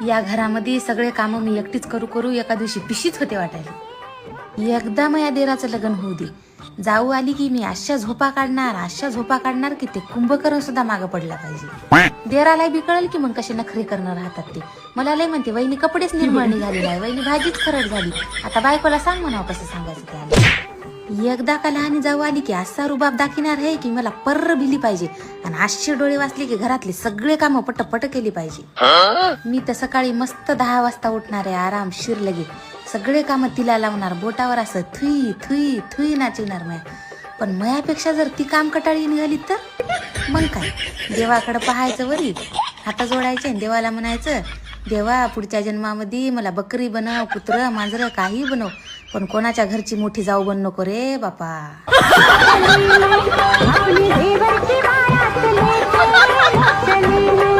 या घरामध्ये सगळे काम मी एकटीच करू करू एका दिवशी पिशीच होते वाटायला. एकदा माझ्या देराचं लग्न होऊ दे, जाऊ आली की मी अशा झोपा काढणार की ते कुंभकर्ण सुद्धा मागं पडला पाहिजे. देराला बी कळेल की मग कसे नखरे करणं राहतात ते. मला लय म्हणते वहिनी कपडेच निर्मळ निघाली नाही, वहिनी भाजीच खरड झाली. आता बायकोला सांग म्हणावं कसं सांगायचं त्याला. एकदा का लहानी जाऊ आली की असा रुबाब दाखिणार आहे की मला पर्र भिली पाहिजे आणि आशे डोळे वाचले की घरातले सगळे काम पटपट केली पाहिजे. मी तर सकाळी मस्त 10 वाजता उठणार आहे, आरामशीर लगे सगळे काम तिला लावणार, बोटावर असं थुई थुई थुई नाचिणार म्या. पण मयापेक्षा जर ती काम कटाळी निघाली तर मग काय, देवाकडे पाहायचं वरी, हात जोडायचे देवाला म्हणायचं, देवा पुढच्या जन्मामध्ये मला बकरी बनव, कुत्र मांजर काही बनव, पण कोणाच्या घरची मोठी जाऊ बन नको रे बापा. अपनी देवर की बारात लेके चली मैं.